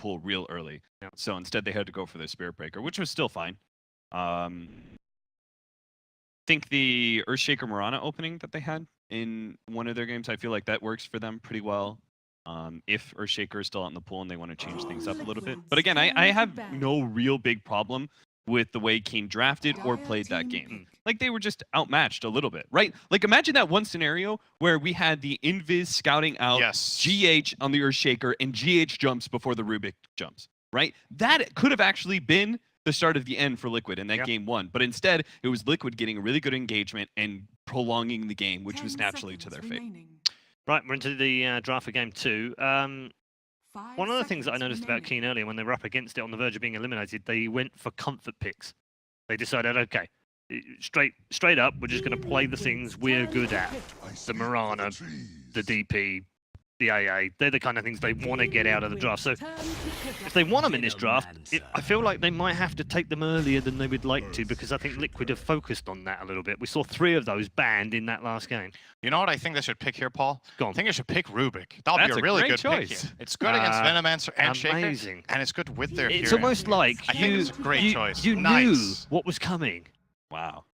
pool real early. Yeah. So instead they had to go for the Spirit Breaker, which was still fine. Think the Earthshaker Mirana opening that they had in one of their games, I feel like that works for them pretty well. If Earthshaker is still out in the pool and they want to change things up a little bit. But again, I have no real big problem with the way Keen drafted or played that game. Like, they were just outmatched a little bit, right? Like, imagine that one scenario where we had the Invis scouting out GH on the Earthshaker and GH jumps before the Rubik jumps, right? That could have actually been the start of the end for Liquid in that game one. But instead, it was Liquid getting really good engagement and prolonging the game, which was naturally to their fate. Right, we're into the draft for game 2. One of the things that I noticed about Keen earlier, when they were up against it on the verge of being eliminated, they went for comfort picks. They decided, okay, straight up, we're just going to play the things we're good at. The Mirana, the DP, the AA, they're the kind of things they want to get out of the draft. So if they want them in this draft, I feel like they might have to take them earlier than they would like to, because I think Liquid have focused on that a little bit. We saw 3 of those banned in that last game. You know what I think they should pick here, Paul? Go on. I think they should pick Rubik. That'll be a really good choice. pick here. It's good against Venomancer and amazing. Shaker, and it's good with their It's hero. almost like I think it's a great choice. You Nice. knew what was coming. Wow.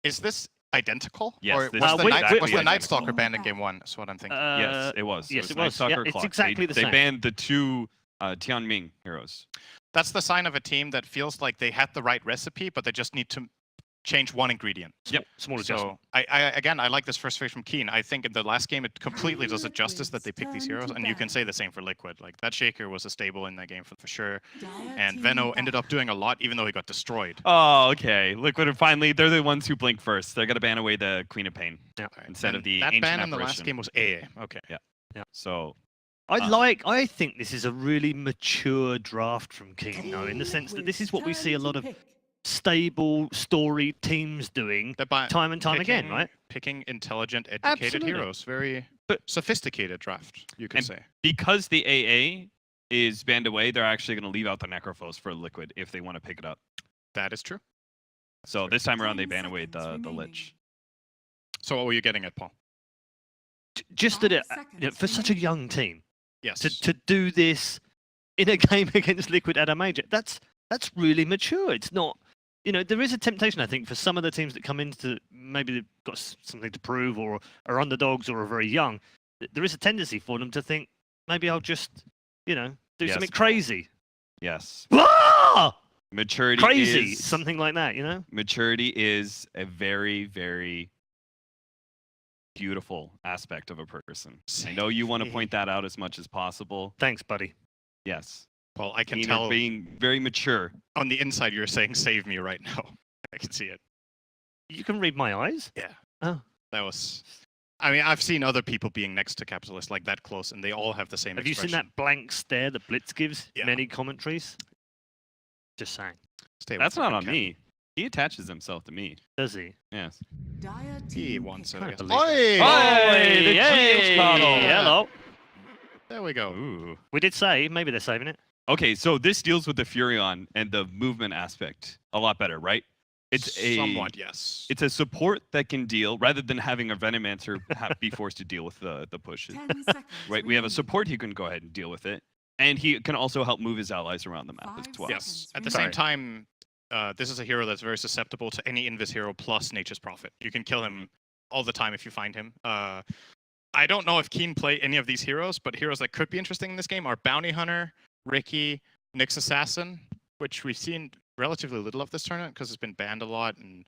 Is this identical? Yes, Or this was is the, exactly was the Night identical. Stalker banned in game 1? That's what I'm thinking. Yes, it was. Yes, it Night was. Stalker It's Clock. exactly the They same. banned the 2 Tianming heroes. That's the sign of a team that feels like they had the right recipe, but they just need to change one ingredient. Yep. Small adjustment. So I like this first phase from Keen. I think in the last game it completely does it justice that they pick these heroes, and you can say the same for Liquid. Like, that Shaker was a stable in that game for sure, and Veno ended up doing a lot even though he got destroyed. Oh, okay. Liquid are finally, they're the ones who blink first. They're going to ban away the Queen of Pain instead of the that Ancient ban in the Apparition. last game was AA. Okay. Yeah. So I think this is a really mature draft from Keen, though, in the sense that this is what we see a lot of stable story teams doing time and time again, right? Picking intelligent, educated heroes. Very sophisticated draft, you could say. Because the AA is banned away, they're actually going to leave out the Necrophos for Liquid if they want to pick it up. That is true. So this time around, they ban away the Lich. So what were you getting at, Paul? Just that for such a young team, yes, to do this in a game against Liquid at a major, that's really mature. It's not, there is a temptation, I think, for some of the teams that come into, maybe they've got something to prove or are underdogs or are very young. There is a tendency for them to think, maybe I'll just, do something crazy. Yes. Ah! Maturity crazy, is, something like that, Maturity is a very, very beautiful aspect of a person. I know you want to point that out as much as possible. Thanks, buddy. Yes. Paul, I can Keen tell being very mature. On the inside, you're saying "save me" right now. I can see it. You can read my eyes. Yeah. Oh. That was. I mean, I've seen other people being next to Capitalist like that close, and they all have the same. Have you seen that blank stare that Blitz gives? Yeah. Many commentaries. Just saying. That's not on me. He attaches himself to me. Does he? Yes. He wants it. Oi! The GH model. Hello. There we go. Ooh. We did say maybe they're saving it. Okay, so this deals with the Furion and the movement aspect a lot better, right? It's somewhat, yes. It's a support that can deal rather than having a Venomancer be forced to deal with the pushes. Right? We have a support who can go ahead and deal with it, and he can also help move his allies around the map as well. Yes. At the same time, this is a hero that's very susceptible to any Invis hero plus Nature's Prophet. You can kill him all the time if you find him. I don't know if Keen play any of these heroes, but heroes that could be interesting in this game are Bounty Hunter, Ricky, Nyx Assassin, which we've seen relatively little of this tournament because it's been banned a lot, and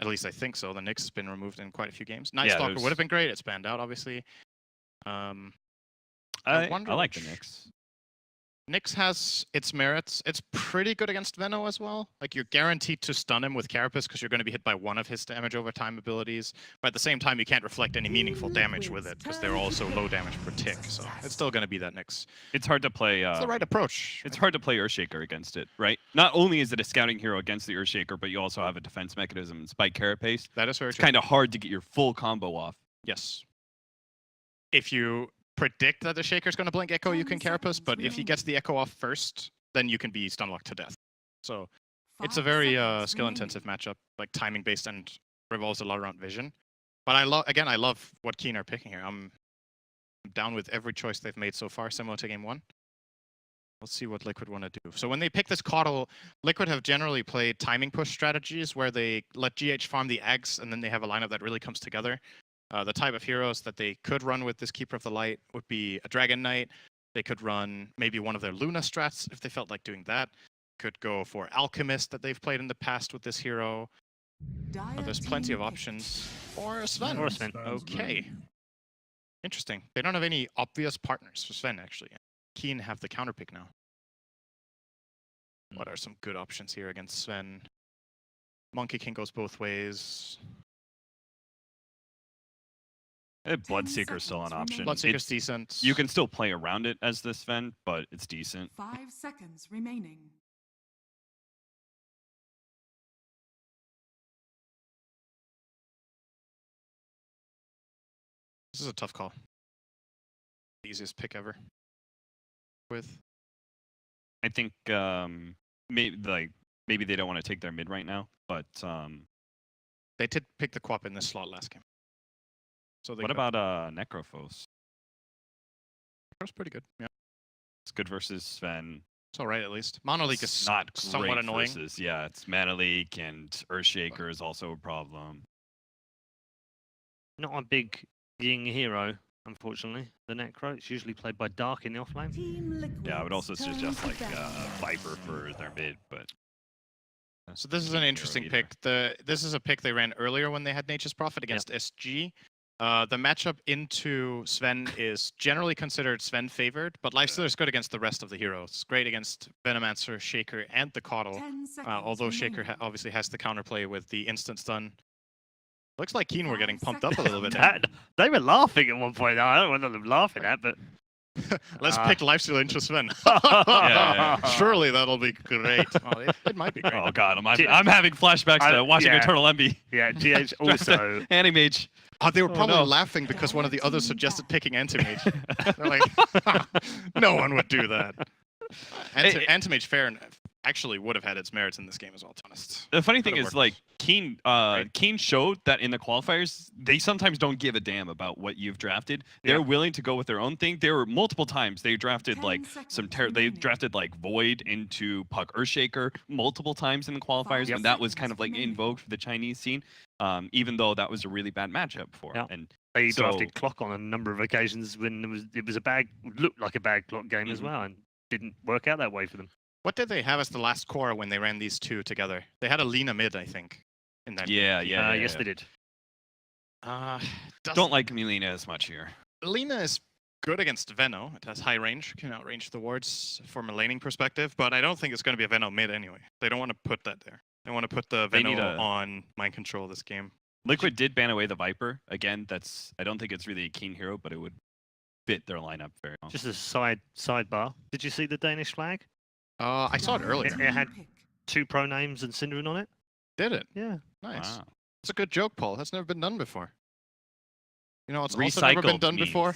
at least I think so. The Nyx has been removed in quite a few games. Night Stalker would have been great. It's banned out, obviously. I like the Nyx. Nyx has its merits. It's pretty good against Veno as well. Like, you're guaranteed to stun him with Carapace because you're going to be hit by one of his damage over time abilities. But at the same time, you can't reflect any meaningful damage with it because they're also low damage per tick. So it's still going to be that Nyx. It's hard to play. It's the right approach. It's hard to play Earthshaker against it, right? Not only is it a scouting hero against the Earthshaker, but you also have a defense mechanism, Spike Carapace. That is very It's true. kind of hard to get your full combo off. Yes. If you predict that the Shaker's going to blink Echo, you can Carapace, but if he gets the Echo off first, then you can be stun locked to death. So it's a very skill-intensive matchup, like timing-based, and revolves a lot around vision. But I love what Keen are picking here. I'm down with every choice they've made so far, similar to game 1. Let's see what Liquid want to do. So when they pick this Coddle, Liquid have generally played timing push strategies where they let GH farm the eggs and then they have a lineup that really comes together. The type of heroes that they could run with this Keeper of the Light would be a Dragon Knight. They could run maybe one of their Luna strats if they felt like doing that. Could go for Alchemist that they've played in the past with this hero. There's plenty of options for Sven. Or Sven. Okay. Interesting. They don't have any obvious partners for Sven, actually. Keen have the counter pick now. What are some good options here against Sven? Monkey King goes both ways. Bloodseeker's still an option. Bloodseeker's decent. You can still play around it as the Sven, but it's decent. 5 seconds remaining. This is a tough call. Easiest pick ever. With. I think maybe they don't want to take their mid right now, but they did pick the Quap in this slot last game. So what about Necrophos? That's pretty good. Yeah, It's good versus Sven. it's all right at least. Mono Leak is Not somewhat great annoying. versus, yeah, it's Mana Leak and Earthshaker is also a problem. Not a big Ying hero, unfortunately. The Necro. It's usually played by Dark in the offlane. Yeah, I would also suggest like Viper for their mid, but. So this is an interesting pick. This is a pick they ran earlier when they had Nature's Prophet against SG. The matchup into Sven is generally considered Sven favored, but Lifestealer is good against the rest of the heroes. Great against Venomancer, Shaker, and the Coddle. Although Shaker obviously has the counterplay with the instant stun. Looks like Keen were getting pumped up a little bit. They were laughing at one point. I don't know what they're laughing at, but Let's pick Lifestealer into Sven. Yeah. Surely that'll be great. Well, it might be great. Oh god, I'm having flashbacks to watching Eternal Envy. yeah, GH also. Anti-Mage. Oh, they were probably no. laughing because one of the others suggested picking Anti-Mage. They're like, no one would do that. Anti-Mage fair actually would have had its merits in this game as well, to be honest. The funny thing Could've is, worked. like, Keen showed that in the qualifiers, they sometimes don't give a damn about what you've drafted. They're willing to go with their own thing. There were multiple times they drafted like they drafted like Void into Puck Earthshaker multiple times in the qualifiers, and that was kind of like in vogue for the Chinese scene. Even though that was a really bad matchup for them. And they drafted Clock on a number of occasions when it was looked like a bad Clock game as well, and didn't work out that way for them. What did they have as the last core when they ran these two together? They had a Lina mid, I think, in that game. Yes, they did. Don't like Melina as much here. Lina is good against Veno. It has high range, can outrange the wards from a laning perspective, but I don't think it's going to be a Veno mid anyway. They don't want to put that there. They want to put the Veno on mind control this game. Liquid did ban away the Viper. Again, I don't think it's really a Keen hero, but it would fit their lineup very well. Just a sidebar. Did you see the Danish flag? I saw it earlier. It had 2 pro names and Synderen on it. Did it? Yeah. Nice. Wow. That's a good joke, Paul. That's never been done before. You know, it's also never been done before.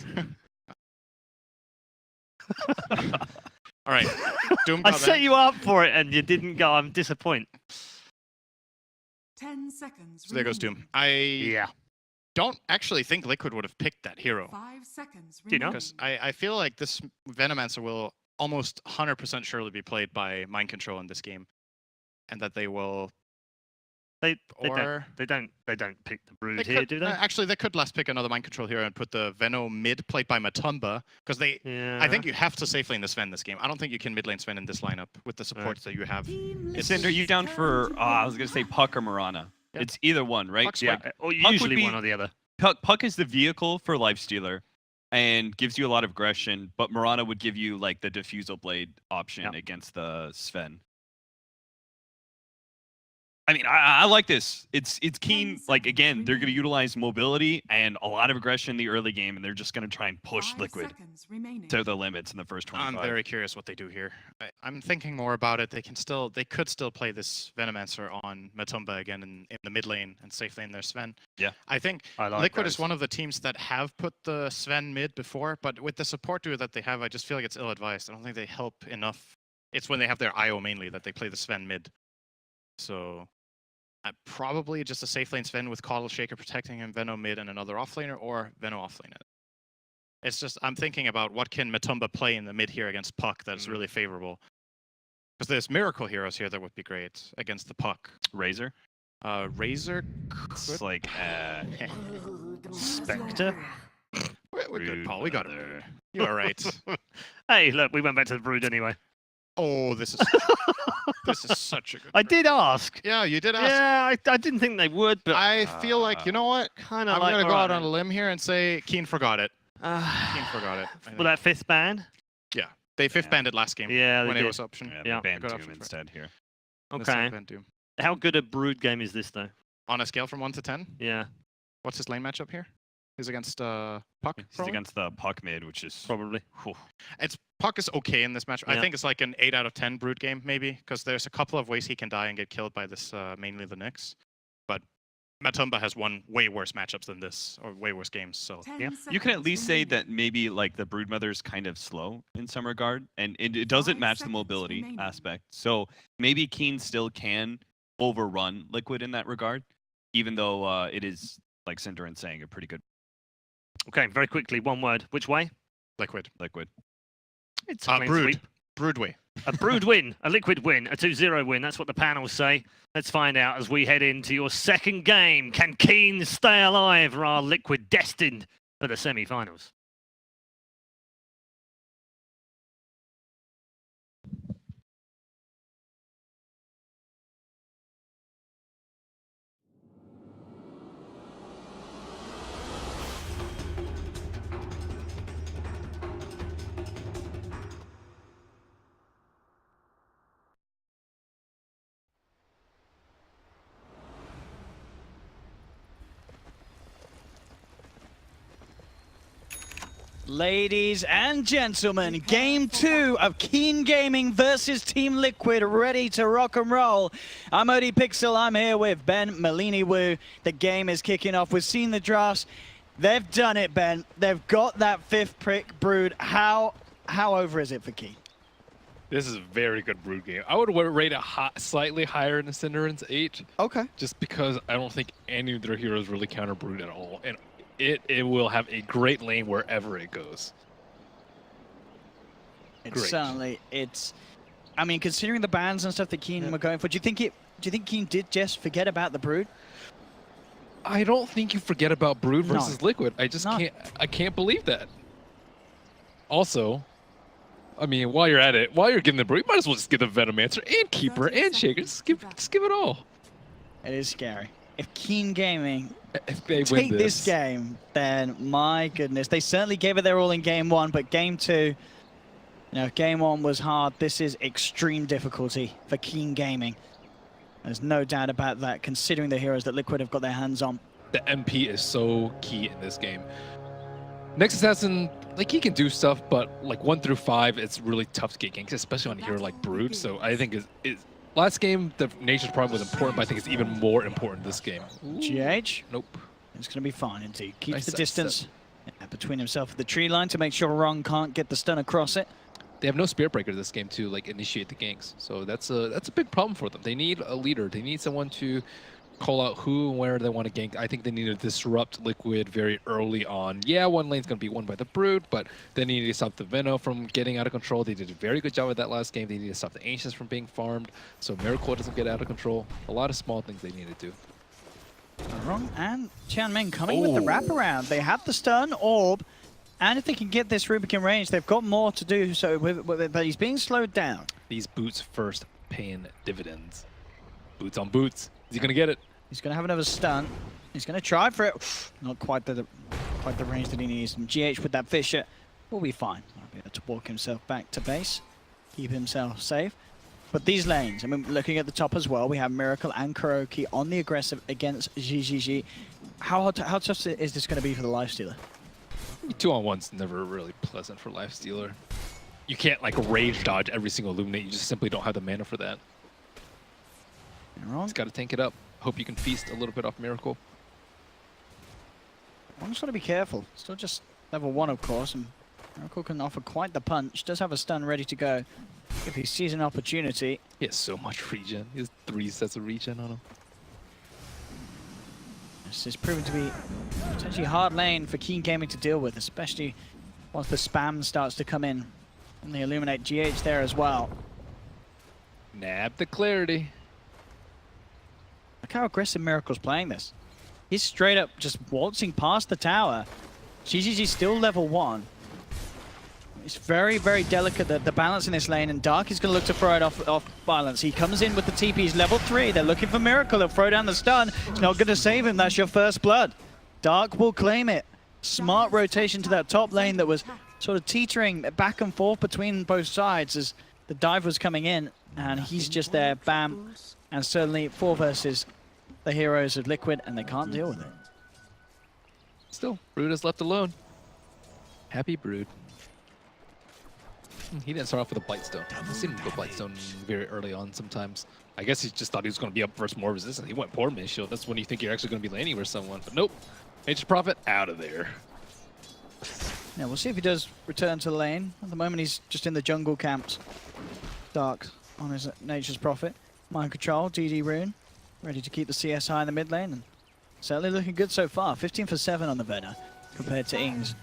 All right. Doom I set you up for it and you didn't go. I'm disappointed. 10 seconds. So there goes Doom. I don't actually think Liquid would have picked that hero. 5 seconds. Do you know? Because I feel like this Venomancer will almost 100% surely be played by mind control in this game, and that they will. They don't pick the Brood here, do they? Actually, they could last pick another mind control hero and put the Veno mid played by Matumba, because they. Yeah. I think you have to safe lane the Sven this game. I don't think you can mid lane Sven in this lineup with the supports that you have. Cinder, you down for? I was gonna say Puck or Marana. Yeah. It's either one, right? Puck's Yeah, fine. or Puck usually would be- one or the other. Puck is the vehicle for Lifestealer, and gives you a lot of aggression. But Marana would give you like the Diffusal Blade option against the Sven. I mean, I like this. It's Keen. Like again, they're going to utilize mobility and a lot of aggression in the early game, and they're just going to try and push Liquid to the limits in the first 25. I'm very curious what they do here. I'm thinking more about it. They could still play this Venomancer on Matumba again in the mid lane and safe lane their Sven. Yeah. I think Liquid is one of the teams that have put the Sven mid before, but with the support duo that they have, I just feel like it's ill-advised. I don't think they help enough. It's when they have their IO mainly that they play the Sven mid. So probably just a safe lane Sven with Coddle Shaker protecting him, Veno mid and another offlaner, or Veno offlane it. It's just I'm thinking about what can Matumba play in the mid here against Puck that's really favorable. Because there's miracle heroes here that would be great against the Puck. Razor. Razor It's could... like Spectre. We're good, Paul. We got it. Brother. You are right. Hey, look, we went back to the Brood anyway. Oh, this is such a good. I did ask. Yeah, you did ask. Yeah, I didn't think they would, but I feel like, you know what? kind I'm of like. gonna go alright out on a then. limb here and say Keen forgot it. Keen forgot it. I Well, think. that fifth ban. Yeah, they fifth Yeah. banned it last game Yeah, they when it did. was option. Yeah, Yeah. they banned Good Doom option for it. instead here. This time Okay. banned Doom. How good a Brood game is this, though? On a scale from 1 to 10, Yeah, what's his lane matchup here? He's against Puck. He's probably? against the Puck mid, which is probably. whew. It's Puck is okay in this match. I Yeah. think it's like an 8 out of 10 Brood game maybe, because there's a couple of ways he can die and get killed by this mainly the Nyx. But Matumba has won way worse matchups than this, or way worse games. So 10 Yeah. You can at seconds least say remaining. that maybe like the Broodmother's kind of slow in some regard, and it doesn't 5 match the seconds mobility remaining. aspect. So maybe Keen still can overrun Liquid in that regard, even though it is, like Cinderin saying, a pretty good Okay, very quickly, one word. Which way? Liquid. Liquid. It's a clean Brood. sweep. Broodway. A Brood win, a Liquid win, a 2-0 win. That's what the panels say. Let's find out as we head into your second game. Can Keen stay alive, or are Liquid destined for the semi-finals? Ladies and gentlemen, game 2 of Keen Gaming versus Team Liquid, ready to rock and roll. I'm Odie Pixel, I'm here with Ben Malini Wu. The game is kicking off. We've seen the drafts. They've done it, Ben. They've got that 5th prick Brood. How over is it for Keen? This is a very good Brood game. I would rate it slightly higher than Cinderin's 8, Okay. just because I don't think any of their heroes really counter Brood at all. And it will have a great lane wherever it goes. It's Great. certainly, I mean, considering the bans and stuff that Keen were going for, do you think Keen did just forget about the Brood? I don't think you forget about Brood No. versus Liquid. I just No. can't believe that. Also, I mean, while you're at it, while you're getting the Brood, you might as well just give the Venomancer and Keeper 30 and Shaker. Just give it all. It is scary. If Keen Gaming If they take win this game, then my goodness, they certainly gave it their all in game 1, but game 2, game 1 was hard. This is extreme difficulty for Keen Gaming. There's no doubt about that, considering the heroes that Liquid have got their hands on. the MP is so key in this game. Next Assassin, like, he can do stuff, but like 1 through 5, it's really tough to get ganks, especially on a hero like Brood. So I think last game the Nature's Problem was important, but I think it's even more important this game. GH, Nope. it's going to be fine indeed. Keeps Nice the set. distance between himself and the tree line to make sure Rong can't get the stun across it. They have no Spirit Breaker this game to like initiate the ganks, so that's a big problem for them. They need a leader. They need someone to call out who and where they want to gank. I think they need to disrupt Liquid very early on. Yeah, one lane's going to be won by the Brood, but they need to stop the Veno from getting out of control. They did a very good job with that last game. They need to stop the Ancients from being farmed, so Miracle doesn't get out of control. A lot of small things they need to do. Rong and Qianming coming with the wraparound. They have the stun, orb, and if they can get this Rubik in range, they've got more to do so but he's being slowed down. These boots first paying dividends. Boots on boots. Is he going to get it? He's going to have another stun. He's going to try for it. Not quite the range that he needs. And GH with that Fisher will be fine. He'll be able to walk himself back to base, keep himself safe. But these lanes, I mean, looking at the top as well, we have Miracle and Kuroki on the aggressive against GGG. How tough is this going to be for the Lifestealer? 2-on-1's never really pleasant for Lifestealer. You can't like rage dodge every single Illuminate. You just simply don't have the mana for that. Rong, It's got to tank it up. Hope you can feast a little bit off Miracle. Rong's got to be careful. Still just level 1, of course, and Miracle can offer quite the punch. Does have a stun ready to go if he sees an opportunity. He has so much regen. He has 3 sets of regen on him. This is proving to be potentially hard lane for Keen Gaming to deal with, especially once the spam starts to come in. And they illuminate GH there as well. Nab the clarity. Look how aggressive Miracle's playing this. He's straight up just waltzing past the tower. GGG's still level 1. It's very, very delicate, the balance in this lane, and Dark is going to look to throw it off balance. He comes in with the TP, he's level 3. They're looking for Miracle. They'll throw down the stun. It's not going to save him. That's your first blood. Dark will claim it. Smart rotation to that top lane that was sort of teetering back and forth between both sides as the dive was coming in, and he's just there, bam. And certainly 4 versus the heroes of Liquid, and they can't deal with it. Still, Brood is left alone. Happy Brood. He didn't start off with a Blightstone. I've seen him go Blightstone very early on sometimes. I guess he just thought he was going to be up versus more resistant. He went poor mid shield. That's when you think you're actually going to be laning with someone. But nope. Nature's Prophet out of there. Yeah, we'll see if he does return to the lane. At the moment, he's just in the jungle camps. Dark on his Nature's Prophet. Mind control, DD Rune. Ready to keep the CS high in the mid lane. And certainly looking good so far. 15 for 7 on the Venom compared to Ings.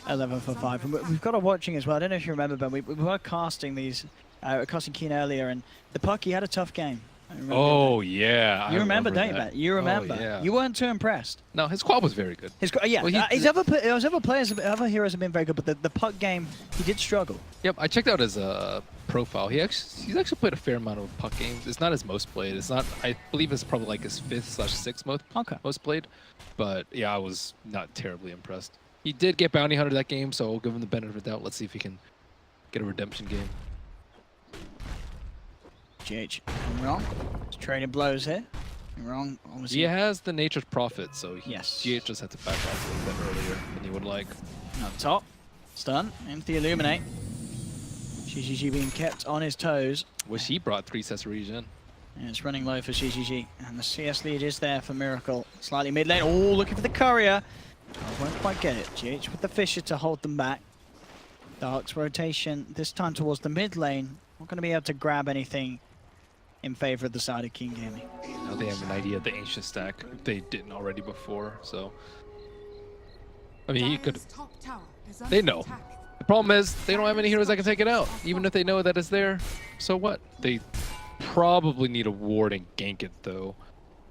11 for 5. And we've got a watching as well. I don't know if you remember, Ben. We were casting these, casting Keen earlier, and the puck, he had a tough game. Oh, yeah. You remember, don't you, Ben? You remember. Oh, yeah. You weren't too impressed. No, his quad was very good. Yeah, Well, his other heroes have been very good, but the puck game, he did struggle. Yep, I checked out his profile. He's actually played a fair amount of puck games. It's not his most played. It's not. I believe it's probably like his 5th/6th most played. But yeah, I was not terribly impressed. He did get bounty hunter that game, so we'll give him the benefit of the doubt. Let's see if he can get a redemption game. GH and Wrong. He's trading blows here. Wrong, obviously. He has the Nature's Prophet, so Yes. GH just had to back off a little bit earlier than he would like. Up top. Stun. Empty Illuminate. GGG being kept on his toes. Wish he brought 3 sets of regen. And it's running low for GGG. And the CS lead is there for Miracle. Slightly mid lane. Oh, looking for the courier. Won't quite get it. GH with the Fisher to hold them back. Dark's rotation this time towards the mid lane. Not going to be able to grab anything in favor of the side of King Gaming. Now they have an idea of the ancient stack. They didn't already before, so. I mean, he could. They know. The problem is they don't have any heroes that can take it out. Even if they know that it's there, so what? They probably need a ward and gank it though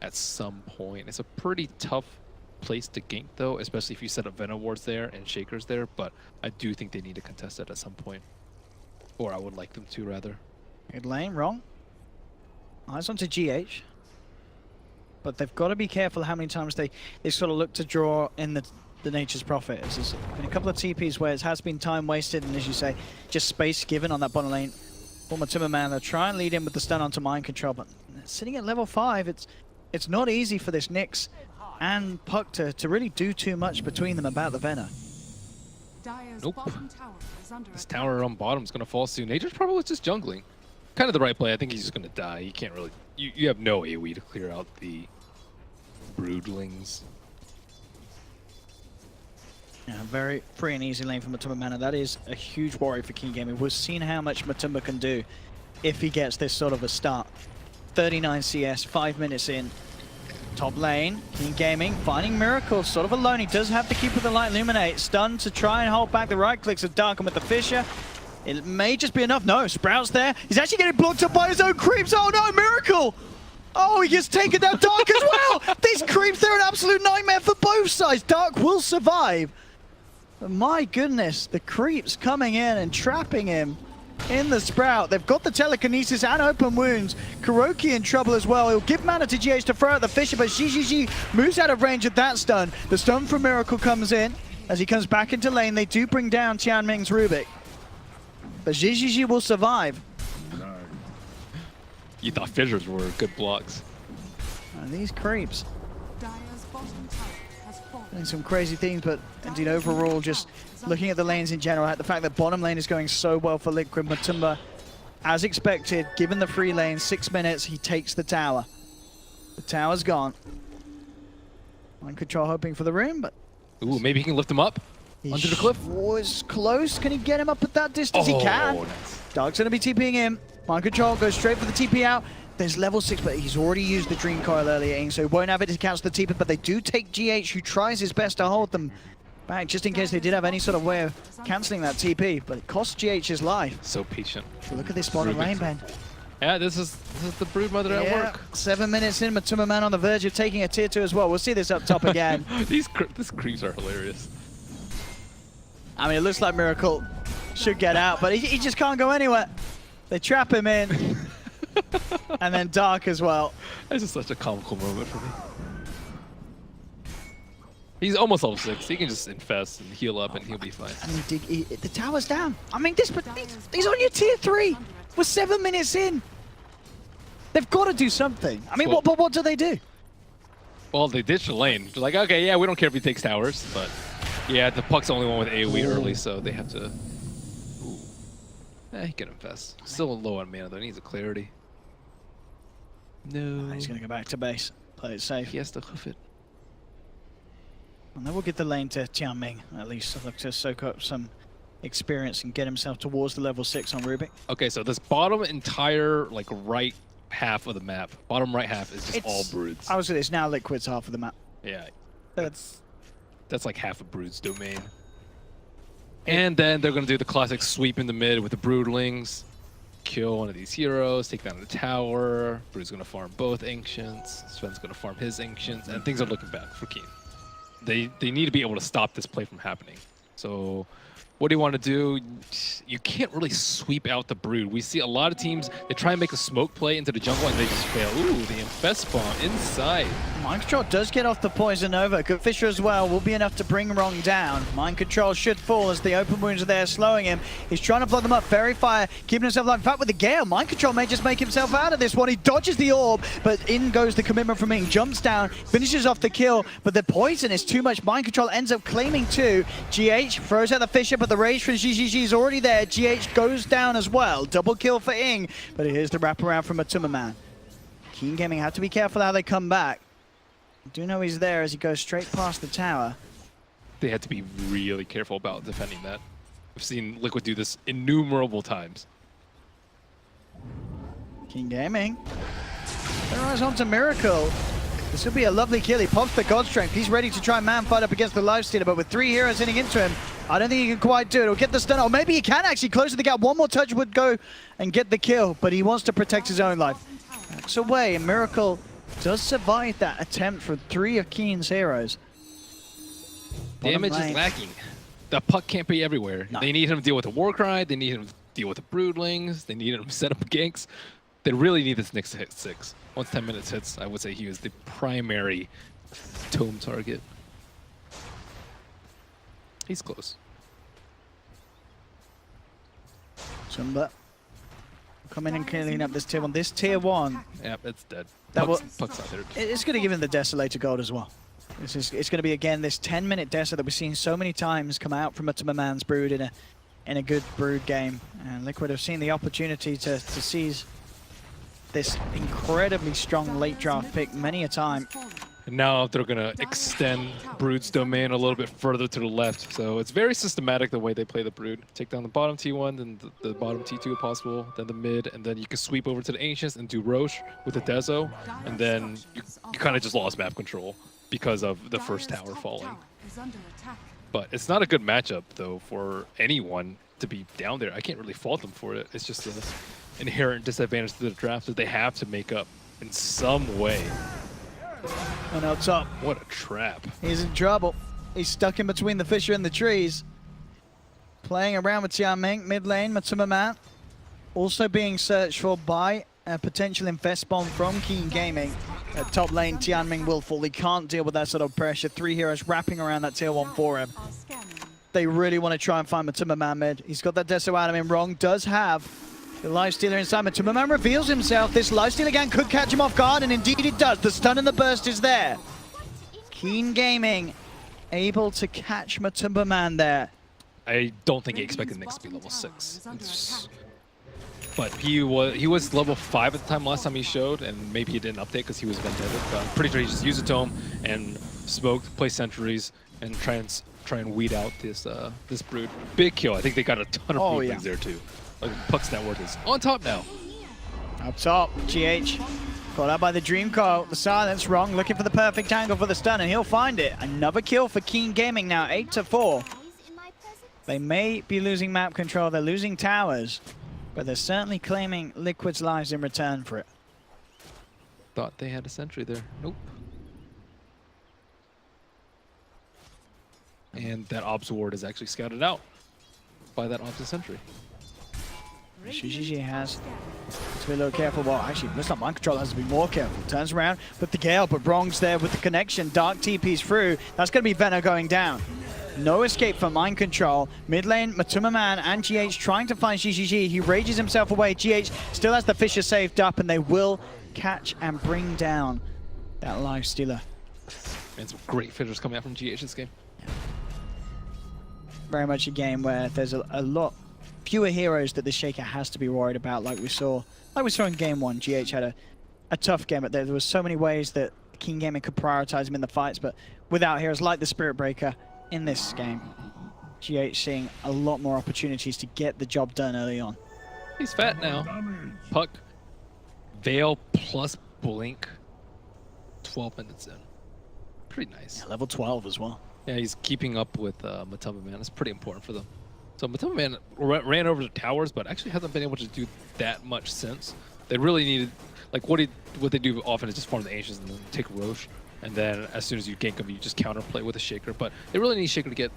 at some point. It's a pretty tough place to gank though, especially if you set up Venom wards there and Shakers there, but I do think they need to contest that at some point. Or I would like them to, rather. Mid lane, Wrong. Eyes onto GH. But they've got to be careful how many times they sort of look to draw in the Nature's Prophet. There's been a couple of TPs where it has been time wasted, and as you say, just space given on that bottom lane. Former Timberman, they'll try and lead in with the stun onto Mind Control, but sitting at level 5, it's not easy for this Nyx and Puck to really do too much between them about the Venom. Nope. This tower on bottom is going to fall soon. Nature's probably just jungling. Kind of the right play. I think he's just going to die. You can't really... You have no AoE to clear out the broodlings. Yeah, very free and easy lane for Matumba Mana. That is a huge worry for King Gaming. We've seen how much Matumba can do if he gets this sort of a start. 39 CS, 5 minutes in. Top lane, King Gaming finding Miracle sort of alone. He does have to keep with the light illuminate. Stun to try and hold back the right clicks of Dark, and with the Fisher, it may just be enough. No, Sprout's there. He's actually getting blocked up by his own creeps. Oh no, Miracle! Oh, he gets taken down. Dark as well! These creeps, they're an absolute nightmare for both sides. Dark will survive. But my goodness, the creeps coming in and trapping him in the Sprout. They've got the telekinesis and open wounds. Kuroki in trouble as well. He'll give mana to GH to throw out the Fisher, but GGG moves out of range at that stun. The stun from Miracle comes in. As he comes back into lane, they do bring down Tianming's Rubik. But GGG will survive. You thought fissures were good blocks. And these creeps doing some crazy things, but indeed overall, just looking at the lanes in general, the fact that bottom lane is going so well for Liquid. Matumba, as expected, given the free lane, 6 minutes, he takes the tower. The tower's gone. Mind Control hoping for the room, but... Ooh, maybe he can lift him up onto the cliff. Was close. Can he get him up at that distance? Oh, he can. nice. Dark's going to be TPing in. Mind Control goes straight for the TP out. There's level 6, but he's already used the Dream Coil earlier, so he won't have it to cancel the TP, but they do take GH, who tries his best to hold them back just in case they did have any sort of way of cancelling that TP, but it cost GH his life. So patient. Look at this bottom lane, Ben. Yeah, this is the Broodmother at work. 7 minutes in, Matuma Man on the verge of taking a tier 2 as well. We'll see this up top again. These creeps are hilarious. I mean, it looks like Miracle should get out, but he just can't go anywhere. They trap him in. And then Dark as well. This is such a comical moment for me. He's almost level 6. He can just infest and heal up and he'll be fine. I mean, the tower's down. I mean, he's on your tier 3. We're 7 minutes in. They've got to do something. I mean, what do they do? Well, they ditched the lane. They're like, okay, yeah, we don't care if he takes towers, but yeah, the Puck's the only one with AoE early, so they have to. Ooh. He can infest. Still low on mana though. He needs a clarity. No. He's gonna go back to base. Play it safe. He has to hoof it. And then we'll get the lane to Tianming. At least look to soak up some experience and get himself towards the level 6 on Rubik. Okay, so this bottom entire like right half of the map, bottom right half is just all broods. I was it's now Liquid's half of the map. Yeah, That's like half of brood's domain. And then they're gonna do the classic sweep in the mid with the broodlings, kill one of these heroes, take down the tower. Brood's gonna farm both ancients. Sven's gonna farm his ancients, and things are looking bad for Keen. They need to be able to stop this play from happening. So what do you want to do? You can't really sweep out the brood. We see a lot of teams, they try and make a smoke play into the jungle and they just fail. Ooh, the infest spawn inside. Mind Control does get off the Poison Over. Good Fisher as well will be enough to bring Wrong down. Mind Control should fall as the open wounds are there slowing him. He's trying to block them up. Fairy Fire keeping himself alive. In fact, with the Gale, Mind Control may just make himself out of this one. He dodges the orb, but in goes the commitment from Ing. Jumps down, finishes off the kill, but the poison is too much. Mind Control ends up claiming 2. GH throws out the Fisher, but the rage for GGG is already there. GH goes down as well. Double kill for Ing, but here's the wraparound from Matuma Man. Keen Gaming have to be careful how they come back. I do know he's there as he goes straight past the tower. They had to be really careful about defending that. I've seen Liquid do this innumerable times. King Gaming. Their eyes onto Miracle. This will be a lovely kill. He pops the God Strength. He's ready to try and man fight up against the Lifestealer, but with 3 heroes hitting into him, I don't think he can quite do it. He'll get the stun. Or maybe he can actually close the gap. One more touch would go and get the kill, but he wants to protect his own life. Backs away, and Miracle does survive that attempt from 3 of Keen's heroes. Damage is lacking. The Puck can't be everywhere. No. They need him to deal with the Warcry. They need him to deal with the Broodlings. They need him to set up ganks. They really need this next hit 6. Once 10 minutes hits, I would say he was the primary tome target. He's close. Sumba. Come in and clean up this tier 1. This tier 1. Yep, it's dead. Puck's not there. It's going to give him the Desolator Gold as well. It's going to be, again, this 10-minute Desa that we've seen so many times come out from Matuma Man's Brood in a good Brood game. And Liquid have seen the opportunity to seize this incredibly strong late draft pick many a time. And now they're going to extend Brood's domain a little bit further to the left. So it's very systematic the way they play the Brood. Take down the bottom T1, then the bottom T2 if possible, then the mid, and then you can sweep over to the Ancients and do Roche with the Deso, and then you kind of just lost map control because of the first tower falling. But it's not a good matchup, though, for anyone to be down there. I can't really fault them for it. It's just an inherent disadvantage to the draft that they have to make up in some way. And up top. What a trap. He's in trouble. He's stuck in between the Fisher and the trees. Playing around with Tianming, mid lane, Matuma Man. Also being searched for by a potential infest bomb from Keen Gaming. At top lane, Tianming will fall. He can't deal with that sort of pressure. 3 heroes wrapping around that tier 1 for him. They really want to try and find Matuma Man mid. He's got that Deso out of him. Wrong does have the Lifestealer inside. Matuma Man reveals himself. This Lifestealer gang could catch him off guard, and indeed it does. The stun and the burst is there. Keen Gaming able to catch Matuma Man there. I don't think he expected Nyx to be level 6. But he was level 5 at the time last time he showed, and maybe he didn't update because he was Vendetta. But I'm pretty sure he just used a tome and smoked, play sentries, and try and weed out this this Brood. Big kill. I think they got a ton of Broodlings there too. Like, Puck's net worth is on top now. Up top, GH Caught out by the Dream Coil. The silence, Wrong looking for the perfect angle for the stun, and he'll find it. Another kill for Keen Gaming now, 8-4. They may be losing map control, they're losing towers, but they're certainly claiming Liquid's lives in return for it. Thought they had a sentry there. Nope. And that Obs Ward is actually scouted out by that Obs sentry. GG has to be a little careful. Well, actually, looks like Mind Control has to be more careful. Turns around with the Gale, but Wrong's there with the connection. Dark TP's through. That's going to be Venom going down. No escape for Mind Control. Mid lane, Matuma Man and GH trying to find GGG. He rages himself away. GH still has the Fisher saved up, and they will catch and bring down that life stealer. And some great finishes coming out from GH this game. Very much a game where there's a lot fewer heroes that the Shaker has to be worried about, like we saw in game one. GH had a tough game, but there was so many ways that King Gaming could prioritize him in the fights, but without heroes like the Spirit Breaker in this game, GH seeing a lot more opportunities to get the job done early on. He's fat now. Puck, Veil plus Blink, 12 minutes in. Pretty nice. Yeah, level 12 as well. Yeah, he's keeping up with Matuma Man. It's pretty important for them. So Matuma Man ran over the towers, but actually hasn't been able to do that much since. They really needed, like what they do often is just farm the Ancients and then take Roche, and then as soon as you gank him, you just counterplay with a Shaker. But they really need Shaker to get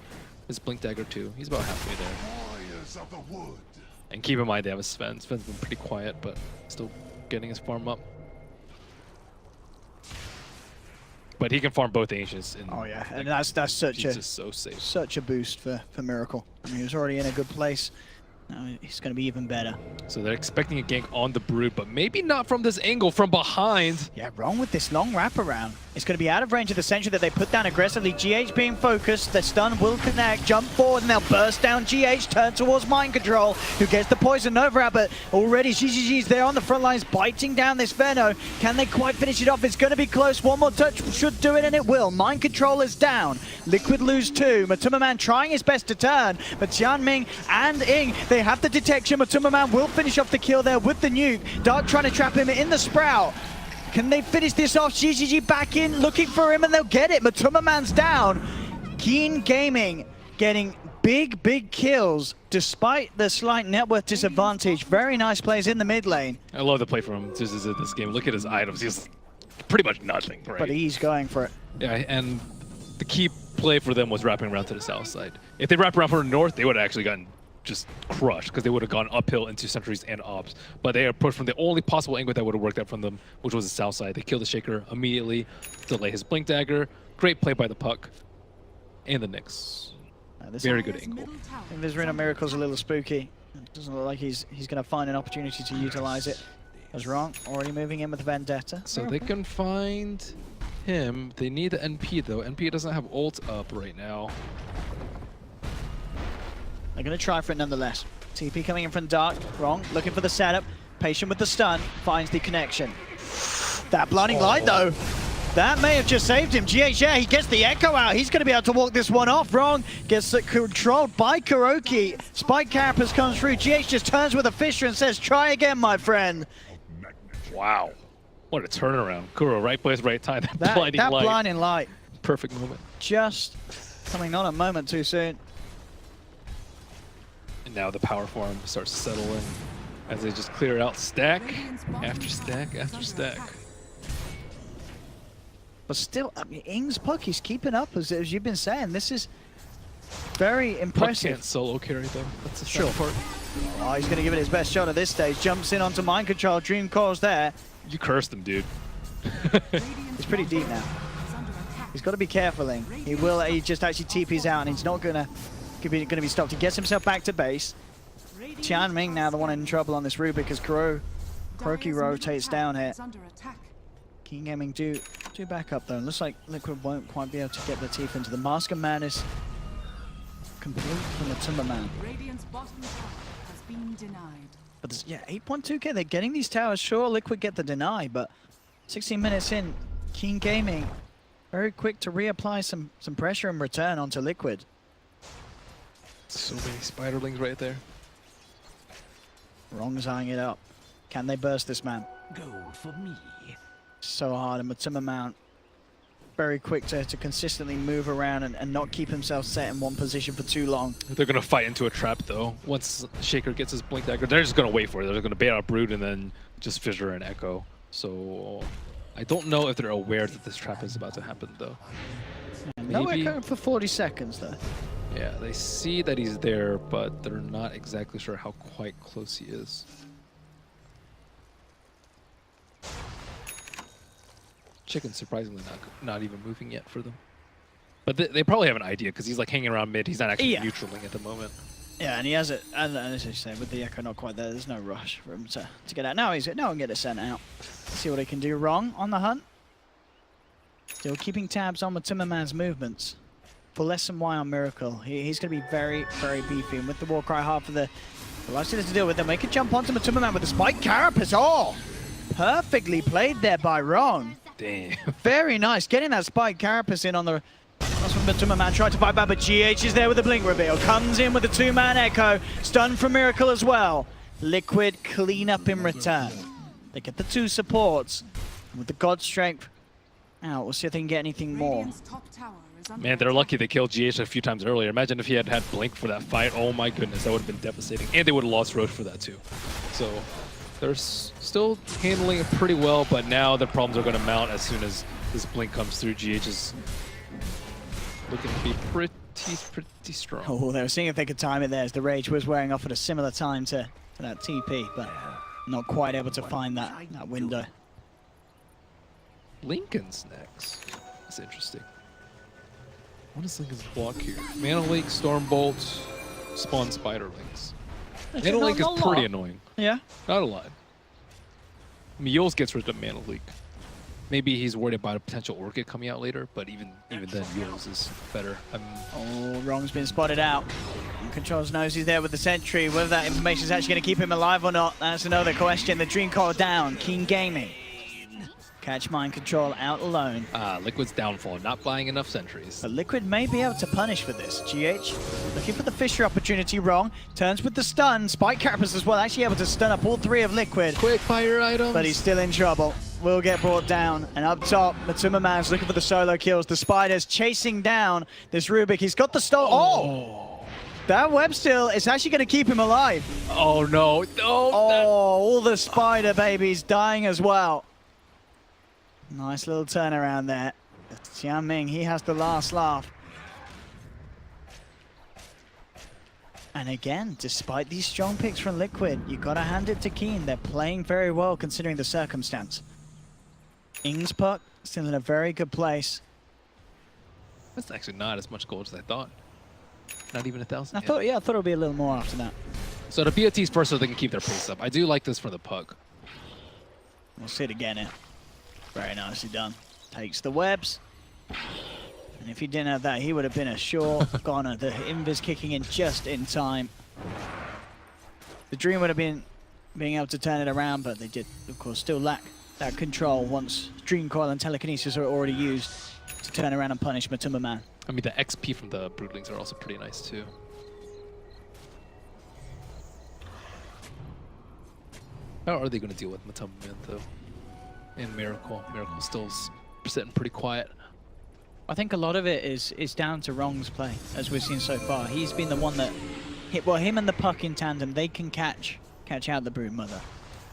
his Blink Dagger too. He's about halfway there. And keep in mind they have a Sven. Sven's been pretty quiet, but still getting his farm up. But he can farm both Ancients. Oh yeah, and that's such he's just so safe. Such a boost for Miracle. I mean, he was already in a good place. Now he's going to be even better. So they're expecting a gank on the Brood, but maybe not from this angle, from behind. Yeah, Wrong with this long wraparound. It's going to be out of range of the sentry that they put down aggressively. GH being focused, the stun will connect, jump forward, and they'll burst down GH, turn towards Mind Control, who gets the poison over out, but already GGG's there on the front lines, biting down this Veno. Can they quite finish it off? It's going to be close. One more touch should do it, and it will. Mind Control is down. Liquid lose 2. Matuma Man trying his best to turn, but Tianming and Ing, they have the detection. Matuma Man will finish off the kill there with the nuke. Dark trying to trap him in the Sprout. Can they finish this off? GGG back in, looking for him, and they'll get it. Matuma Man's down. Keen Gaming getting big kills despite the slight net worth disadvantage. Very nice plays in the mid lane. I love the play from him this game. Look at his items. He's pretty much nothing, right? But he's going for it. Yeah, and the key play for them was wrapping around to the south side. If they wrap around from the north, they would have actually gotten just crushed because they would have gone uphill into sentries and Obs. But they approached from the only possible angle that would have worked out from them, which was the south side. They killed the Shaker immediately, delay his Blink Dagger. Great play by the Puck and the Nyx. Very good angle. I think this Reno Miracle's a little spooky. It doesn't look like he's going to find an opportunity to utilize it. Was wrong. Already moving in with Vendetta. So they can find him. They need the NP though. NP doesn't have ult up right now. They're going to try for it nonetheless. TP coming in from Dark. Wrong. Looking for the setup. Patient with the stun. Finds the connection. That blinding light, though. That may have just saved him. GH, yeah, he gets the echo out. He's going to be able to walk this one off. Wrong. Gets it controlled by Kuroki. Spike Carapace comes through. GH just turns with a Fisher and says, try again, my friend. Wow. What a turnaround. Kuro, right place, right time. That That blinding light. Perfect moment. Just coming on a moment too soon. And now the power form starts settling as they just clear out stack after stack after stack. But still, I mean, Ing's Puck, he's keeping up, as you've been saying. This is very Puck impressive. can't solo carry though. That's the Sure. part. Oh, he's going to give it his best shot at this stage. Jumps in onto Mind Control. Dream Core's there. You cursed him, dude. He's pretty deep now. He's got to be careful, Ing. He just actually TP's out, and he's not going to be stopped. He gets himself back to base. Tianming now the one in trouble on this route because Kuroki rotates down here. King Gaming do back up though. Looks like Liquid won't quite be able to get the teeth into the Mask of Madness. Complete from the Timberman. Radiant's bottom tower has been denied. But this, yeah, 8.2k. They're getting these towers. Sure, Liquid get the deny, but 16 minutes in, King Gaming very quick to reapply some pressure and return onto Liquid. So many spiderlings right there. Wrong's eyeing it up. Can they burst this man? Gold for me. So hard, and Matuma Mount very quick to consistently move around and not keep himself set in one position for too long. They're going to fight into a trap, though. Once Shaker gets his Blink Dagger, they're just going to wait for it. They're going to bait out Brood and then just Fissure and Echo. So I don't know if they're aware that this trap is about to happen, though. No Echo for 40 seconds, though. Yeah, they see that he's there, but they're not exactly sure how quite close he is. Chicken's surprisingly not even moving yet for them. But they probably have an idea, because he's like hanging around mid. He's not actually neutraling at the moment. Yeah, and he has it, and as I say, with the Echo not quite there, there's no rush for him to get out. Now he's now and get it sent out. See what he can do wrong on the hunt. Still keeping tabs on Matuma Man's movements. For less than Y on Miracle, he's going to be very, very beefy. And with the Warcry hard for the Lifestealers to deal with them, they can jump onto Matuma Man with the Spike Carapace. Oh! Perfectly played there by Ron. Damn. Very nice. Getting that Spike Carapace in on the... That's when Matuma Man tried to fight back, but GH is there with the Blink Reveal. Comes in with the two-man Echo. Stun from Miracle as well. Liquid clean up in return. They get the two supports. And with the God Strength out, we'll see if they can get anything more. Man, they're lucky they killed GH a few times earlier. Imagine if he had had Blink for that fight. Oh my goodness, that would have been devastating. And they would have lost Roche for that too. So they're still handling it pretty well, but now the problems are going to mount as soon as this Blink comes through. GH is looking to be pretty strong. Oh, they were seeing if they could time it there, as the Rage was wearing off at a similar time to that TP, but not quite able to find that window. Lincoln's next. That's interesting. What is Lincoln's block here? Mana Leak, Stormbolt, Spawn Spiderlings. Mana Leak is pretty annoying. Yeah. Not a lot. Meols gets rid of Mana Leak. Maybe he's worried about a potential Orchid coming out later, but even then, Meols is better. Oh, Wrong's been spotted out. And Controls knows he's there with the Sentry. Whether that information is actually going to keep him alive or not, that's another question. The Dream Core down. Keen Gaming. Catch Mind Control out alone. Liquid's downfall, not buying enough sentries. But Liquid may be able to punish for this. GH looking for the Fissure opportunity. Wrong. Turns with the stun. Spike Carapace as well, actually able to stun up all three of Liquid. Quick fire items. But he's still in trouble. Will get brought down. And up top, Matuma Man's looking for the solo kills. The Spiders chasing down this Rubik. He's got the stun. Oh! That web still is actually going to keep him alive. Oh no. No. Oh, all the Spider babies dying as well. Nice little turnaround there. Xianming, he has the last laugh. And again, despite these strong picks from Liquid, you gotta hand it to Keen. They're playing very well considering the circumstance. Ing's puck still in a very good place. That's actually not as much gold as I thought. Not even 1,000. I thought it would be a little more after that. So the BOT's first so they can keep their pace up. I do like this for the puck. We'll see it again here. Very nicely done. Takes the webs. And if he didn't have that, he would have been a sure goner. The invis kicking in just in time. The dream would have been being able to turn it around, but they did, of course, still lack that control once Dream Coil and Telekinesis are already used to turn around and punish Matuma Man. I mean, the XP from the Broodlings are also pretty nice, too. How are they going to deal with Matuma Man, though? And Miracle. Miracle's still sitting pretty quiet. I think a lot of it is down to Wrong's play, as we've seen so far. He's been the one that him and the puck in tandem, they can catch out the Broodmother.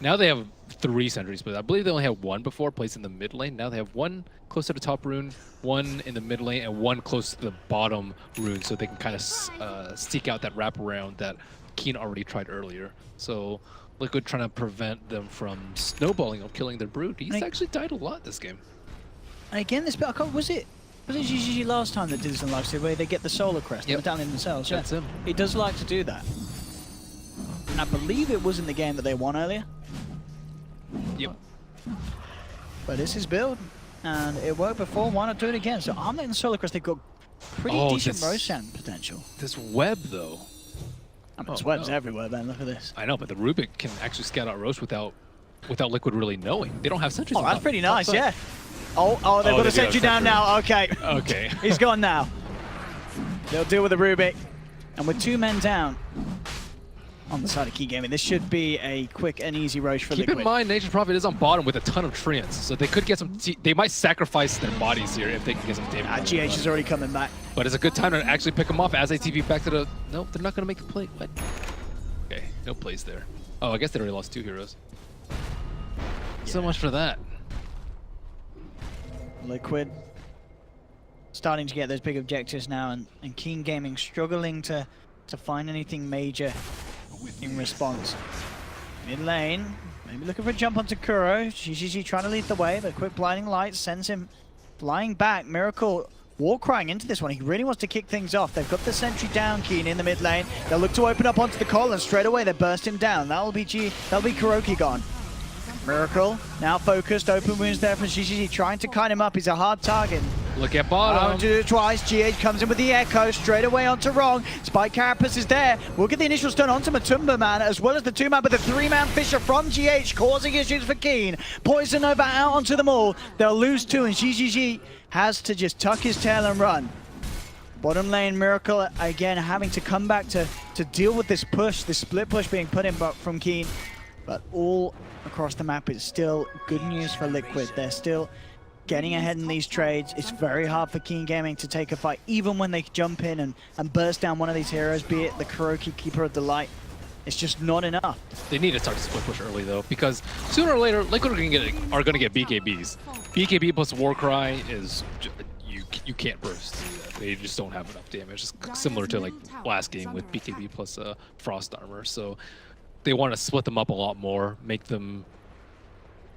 Now they have 3 sentries, but I believe they only had 1 before, placed in the mid lane. Now they have 1 close to the top rune, 1 in the mid lane, and 1 close to the bottom rune, so they can kind of seek out that wraparound that Keen already tried earlier. So Liquid trying to prevent them from snowballing or killing their Brood. He's actually died a lot this game. And again, this bit, was it GGG last time that did this in Lifesteal, where they get the Solar Crest, the medallion themselves? That's him. He does like to do that. And I believe it was in the game that they won earlier. Yep. But it's his build, and it worked before. Why not do it again? So Armlet and Solar Crest, they've got pretty decent Roshan potential. This web, though. I mean, there's webs everywhere, man. Look at this. I know, but the Rubik can actually scout out Roche without Liquid really knowing. They don't have sentries. Oh, that's pretty nice, yeah. Oh, they've got a sentry down now. Okay. Okay. He's gone now. They'll deal with the Rubik. And with 2 men down, on the side of Key Gaming. This should be a quick and easy roach for Keep Liquid. in mind, Nature's Prophet is on bottom with a ton of treants, so they could get some. They might sacrifice their bodies here if they can get some damage. GH is already coming back. But it's a good time to actually pick them off as they TP back to the. Nope, they're not gonna make the play. What? Okay, no plays there. Oh, I guess they already lost 2 heroes. So much for that. Liquid starting to get those big objectives now, and Keen Gaming struggling to find anything major in response. Mid lane, maybe looking for a jump onto Kuro. GGG trying to lead the way, but quick blinding light sends him flying back. Miracle war crying into this one. He really wants to kick things off. They've got the sentry down, Keen in the mid lane. They'll look to open up onto the Cole, and straight away they burst him down. That'll be Kuroki gone. Miracle now focused. Open wounds there from GGG, trying to kite him up. He's a hard target. Look at bottom. Do it twice. GH comes in with the echo straight away onto Wrong. Spike Carapace is there. We'll get the initial stun onto Matumba Man, as well as the 2-man, but the 3-man Fisher from GH causing issues for Keen. Poison Nova out onto them all. They'll lose 2, and GGG has to just tuck his tail and run. Bottom lane, Miracle again having to come back to deal with this push, this split push being put in from Keen. But all across the map, it's still good news for Liquid. They're still getting ahead in these trades. It's very hard for Keen Gaming to take a fight, even when they jump in and burst down one of these heroes, be it the Kuroki, Keeper of the Light. It's just not enough. They need to start to split push early though, because sooner or later, Liquid are going to get BKBs. BKB plus Warcry is you can't burst through that. They just don't have enough damage. It's similar to like last game with BKB plus Frost Armor. So they want to split them up a lot more, make them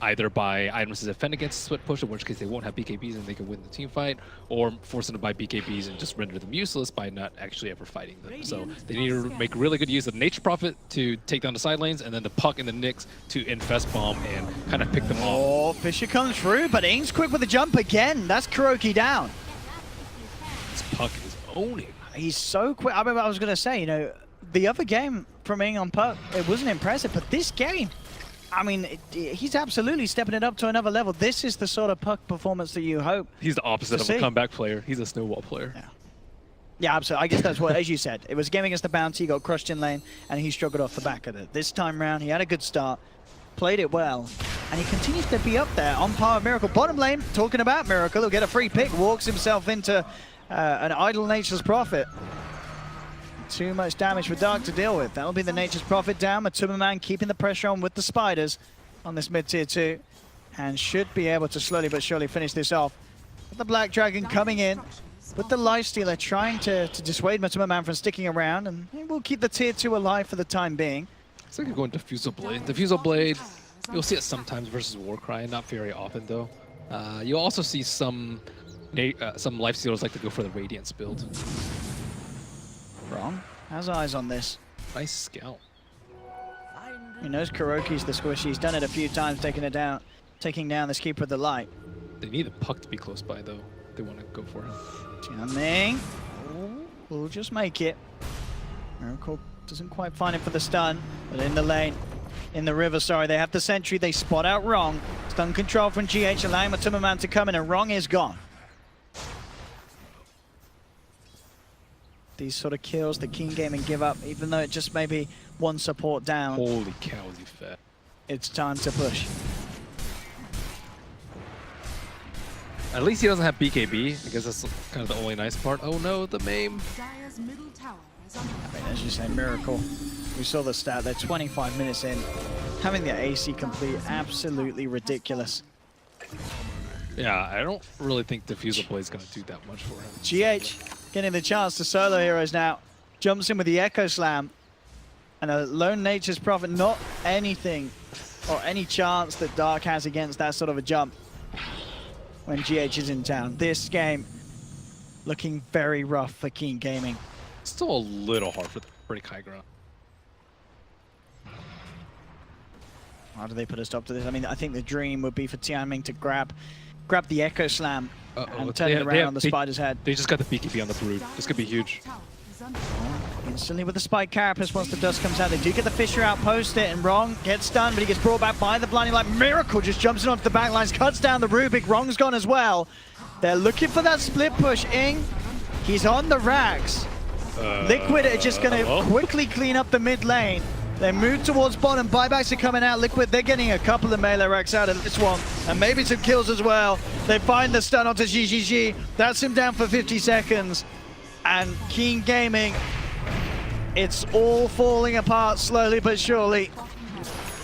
either buy items to defend against split push, in which case they won't have BKBs and they can win the team fight, or force them to buy BKBs and just render them useless by not actually ever fighting them. So they need to make really good use of Nature Prophet to take down the side lanes, and then the Puck and the Nyx to infest bomb and kind of pick them off. Oh, Fisher comes through, but Ing's quick with the jump again. That's Kuroki down. This Puck is owning. He's so quick. I remember I was going to say, you know, the other game from Ing on Puck, it wasn't impressive, but this game, I mean, he's absolutely stepping it up to another level. This is the sort of Puck performance that you hope. He's the opposite of a comeback player. He's a snowball player. Yeah, absolutely. I guess that's what, as you said, it was a game against the Bounty, got crushed in lane, and he struggled off the back of it. This time round, he had a good start, played it well, and he continues to be up there on par with Miracle. Bottom lane, talking about Miracle, he'll get a free pick, walks himself into an idle Nature's Prophet. Too much damage for Dark to deal with. That'll be the Nature's Prophet down. Matumba Man keeping the pressure on with the spiders on this mid-tier 2, and should be able to slowly but surely finish this off. With the Black Dragon coming in with the Lifestealer, trying to dissuade Matumba Man from sticking around, and we'll keep the tier 2 alive for the time being. It's like you're going Diffusal Blade. Diffusal Blade, you'll see it sometimes versus Warcry, not very often though. You'll also see some Lifestealers like to go for the Radiance build. Wrong. Has eyes on this. Nice scout. He knows Kuroki's the squishy. He's done it a few times, taking down this Keeper of the Light. They need the Puck to be close by though. They want to go for him. Jamming. We'll just make it. Miracle doesn't quite find it for the stun, but in the lane, in the river, sorry, they have the sentry. They spot out Wrong. Stun control from GH, allowing Matumba Man to come in, and Wrong is gone. These sort of kills that Keen Gaming give up, even though it just may be one support down. Holy cow, is he fat. It's time to push. At least he doesn't have BKB. I guess that's kind of the only nice part. Oh no, the MAME. Dire's middle tower is under I mean, as you say, Miracle. We saw the stat there, 25 minutes in. Having the AC complete, absolutely ridiculous. Yeah, I don't really think Diffusal Blade is going to do that much for him. GH getting the chance to solo heroes now. Jumps in with the Echo Slam. And a lone Nature's Prophet, not anything or any chance that Dark has against that sort of a jump when GH is in town. This game looking very rough for Keen Gaming. Still a little hard for the break high ground. How do they put a stop to this? I mean, I think the dream would be for Tianming to grab the Echo Slam and turn it around on the Spider's head. They just got the BKB on the Brood. This could be huge. Instantly with the Spike Carapace once the dust comes out. They do get the Fisher out, post it, and Wrong gets stunned, but he gets brought back by the Blinding Light. Miracle just jumps in onto the back lines, cuts down the Rubik. Wrong's gone as well. They're looking for that split push. Ing, he's on the racks. Liquid are just going to quickly clean up the mid lane. They move towards bottom. Buybacks are coming out. Liquid, they're getting a couple of melee racks out of this one. And maybe some kills as well. They find the stun onto GGG. That's him down for 50 seconds. And Keen Gaming, it's all falling apart slowly but surely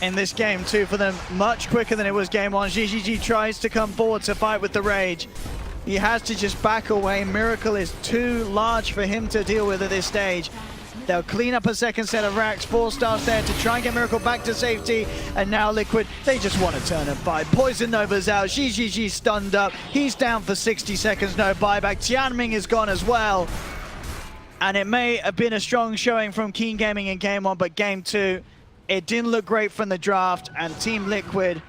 in this game too for them. Much quicker than it was game one. GGG tries to come forward to fight with the Rage. He has to just back away. Miracle is too large for him to deal with at this stage. They'll clean up a second set of racks. 4 stars there to try and get Miracle back to safety. And now Liquid, they just want to turn and fight. Poison Nova's out. GGG stunned up. He's down for 60 seconds. No buyback. Tianming is gone as well. And it may have been a strong showing from Keen Gaming in game one, but game two, it didn't look great from the draft. And Team Liquid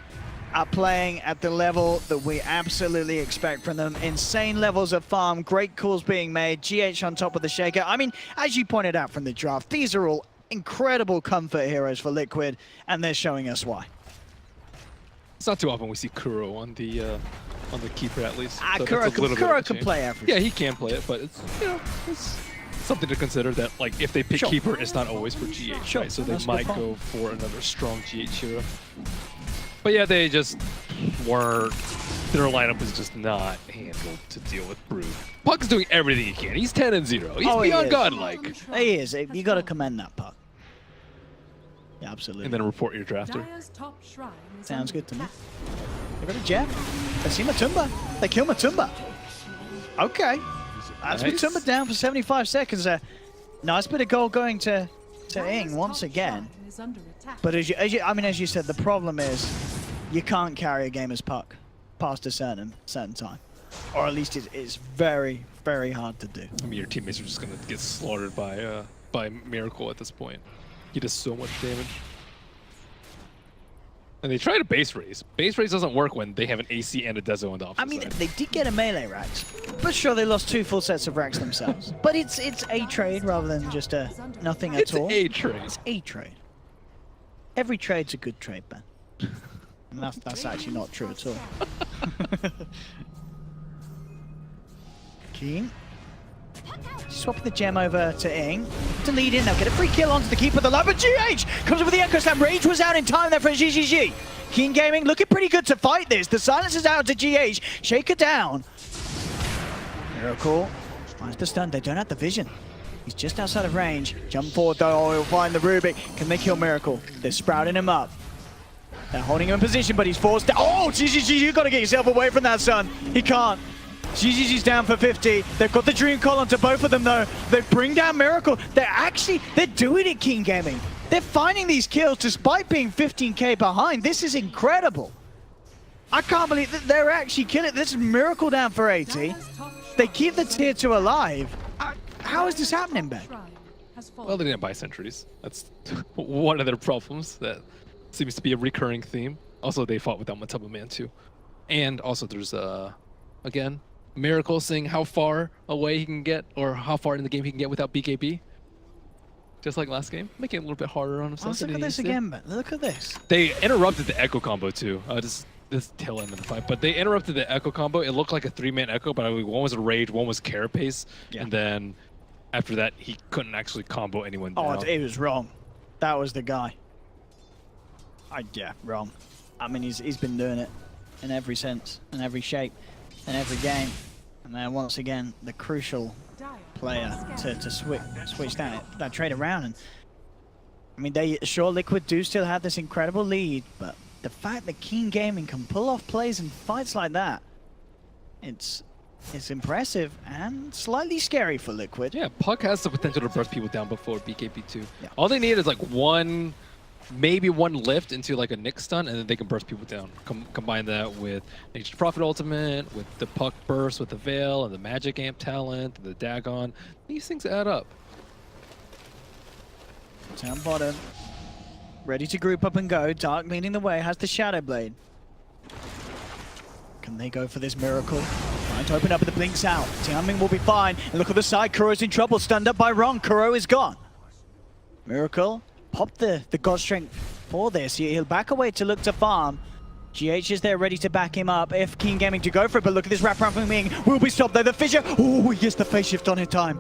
are playing at the level that we absolutely expect from them. Insane levels of farm, great calls being made, GH on top of the Shaker. I mean, as you pointed out from the draft, these are all incredible comfort heroes for Liquid, and they're showing us why. It's not too often we see Kuro on the keeper at least. So Kuro can play everything. Yeah, he can play it, but it's, you know, it's something to consider that, like, if they pick keeper, it's not always for GH, Sure. right? So they might go for another strong GH hero. But yeah, they just weren't. Their lineup was just not handled to deal with Brood. Puck's doing everything he can. He's 10-0. He's beyond godlike. He is. You got to commend that Puck. Yeah, absolutely. And then report your drafter. Sounds good to me. They got a Jeff. They see Matumba. They kill Matumba. Okay. That's Nice. Matumba down for 75 seconds there. Nice bit of goal going to Ing once again. But as you said, the problem is you can't carry a game as Puck past a certain time, or at least it's very, very hard to do. I mean, your teammates are just gonna get slaughtered by Miracle at this point. He does so much damage. And they tried a base raise. Base raise doesn't work when they have an AC and a Dezo on the opposite I mean, side. they did get a melee racks, but sure, they lost 2 full sets of racks themselves. But it's a trade rather than just a nothing at all. It's a trade. It's a trade. Every trade's a good trade, Ben. And that's actually not true at all. Keen. Swapping the gem over to Ing. To lead in, they'll get a free kill onto the keeper of the line, but GH comes up with the Echo Slam. Rage was out in time there for GGG. Keen Gaming looking pretty good to fight this. The silence is out to GH. Shaker down. Miracle. Finds the stun. They don't have the vision. He's just outside of range. Jump forward though, or he'll find the Rubik. Can they kill Miracle? They're sprouting him up. They're holding him in position, but he's forced down. Oh, GGG, you gotta get yourself away from that, son. He can't. GGG's down for 50. They've got the Dream Call onto both of them though. They bring down Miracle. They're doing it, Keen Gaming. They're finding these kills despite being 15k behind. This is incredible. I can't believe that they're actually killing. This is Miracle down for 80. They keep the tier 2 alive. How is this happening, Ben? Well, they didn't buy sentries. That's one of their problems. That seems to be a recurring theme. Also, they fought without Matumba Man too. And also there's, again, Miracle seeing how far away he can get, or how far in the game he can get without BKB. Just like last game, making it a little bit harder on himself. Look at this again, Ben. Look at this. They interrupted the Echo combo too. This tail end of the fight, but they interrupted the Echo combo. It looked like a 3-man Echo, but one was a Rage, one was Carapace, and then after that, he couldn't actually combo anyone down. Oh, it was wrong. That was the guy. Yeah, wrong. I mean, he's been doing it in every sense, in every shape, in every game. And then once again, the crucial player to switch that trade around. And I mean, Liquid do still have this incredible lead, but the fact that Keen Gaming can pull off plays and fights like that, it's impressive and slightly scary for Liquid. Yeah, Puck has the potential to burst people down before BKB2. Yeah. All they need is like maybe one lift into like a Nick stun, and then they can burst people down. Combine that with Nature's Prophet ultimate, with the Puck burst, with the Veil, and the Magic Amp talent, the Dagon. These things add up. Down bottom. Ready to group up and go. Dark leading the way, has the Shadow Blade. Can they go for this Miracle? Trying to open up with the blinks out. Tianming will be fine. And look at the side, Kuro's in trouble, stunned up by Rong. Kuro is gone. Miracle, pop the God Strength for this. He'll back away to look to farm. GH is there ready to back him up if Keen Gaming to go for it, but look at this wraparound from Ming. Will be stopped though, the fissure. Oh, he gets the phase shift on in time.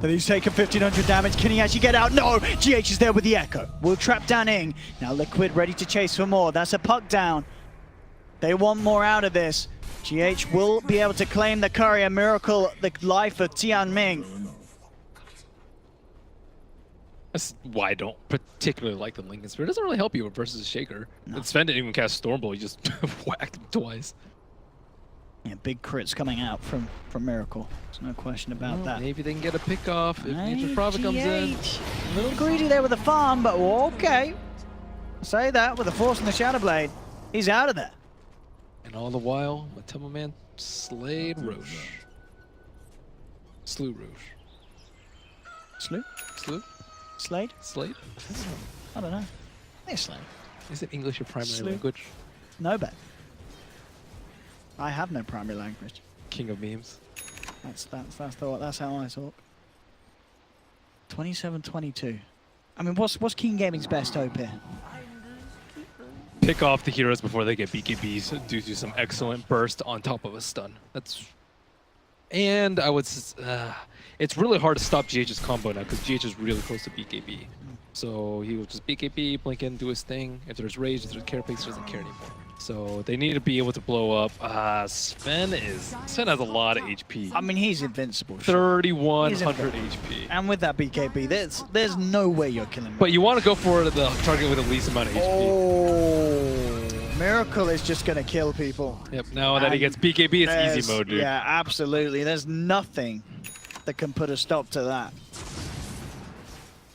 But he's taken 1500 damage. Can he actually get out? No! GH is there with the Echo. Will trap down Ing. Now Liquid ready to chase for more. That's a puck down. They want more out of this. GH will be able to claim the Courier Miracle, the life of Tianming. That's why I don't particularly like the Lincoln Spirit. It doesn't really help you versus a Shaker. No. Sven didn't even cast Stormbolt, he just whacked him twice. Yeah, big crits coming out from Miracle. There's no question about that. Maybe they can get a pick off if Nature's Prophet comes in. A little greedy there with the farm, but okay. Say that with the Force and the Shadow Blade. He's out of there. And all the while, Matema Man slayed Roche. Slew Roche. Slew? Slew? Slade? Slade? I don't know. I think Slade. Is it English your primary Slew. language? No bet. I have no primary language. King of memes. That's how I talk. 27-22. I mean, what's King Gaming's best hope here? Pick off the heroes before they get BKBs due to some excellent burst on top of a stun. And I would, it's really hard to stop GH's combo now because GH is really close to BKB. So he will just BKB, blink in, do his thing. If there's rage, if there's carapace, he doesn't care anymore. So they need to be able to blow up. Sven has a lot of HP. I mean, he's invincible. 3,100 HP. And with that BKB, there's no way you're killing him. But you want to go for the target with the least amount of HP. Oh, Miracle is just going to kill people. Yep, now that he gets BKB, it's easy mode, dude. Yeah, absolutely. There's nothing that can put a stop to that.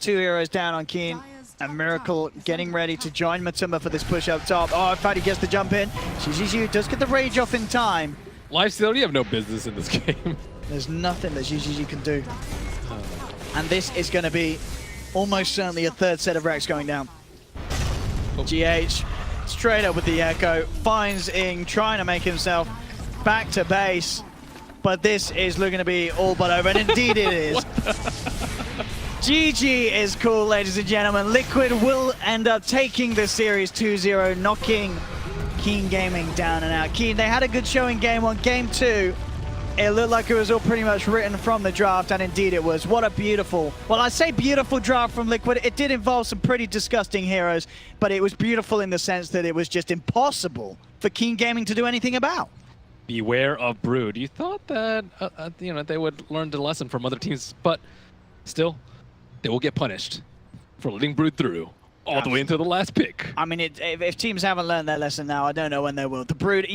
2 heroes down on Keen. And Miracle getting ready to join Matuma for this push up top. Oh, in fact, he gets the jump in. GGG does get the rage off in time. Lifesteal, you have no business in this game. There's nothing that GGG can do. And this is going to be almost certainly a 3rd set of Rex going down. GH straight up with the Echo. Finds Ing trying to make himself back to base. But this is looking to be all but over. And indeed it is. GG is cool, ladies and gentlemen. Liquid will end up taking the series 2-0, knocking Keen Gaming down and out. Keen, they had a good show in game 1. Game 2, it looked like it was all pretty much written from the draft, and indeed it was. What a beautiful, well, I say beautiful draft from Liquid. It did involve some pretty disgusting heroes, but it was beautiful in the sense that it was just impossible for Keen Gaming to do anything about. Beware of Brood. You thought that they would learn the lesson from other teams, but still, they will get punished for letting Brood through all the way into the last pick. I mean, if teams haven't learned their lesson now, I don't know when they will. The Brood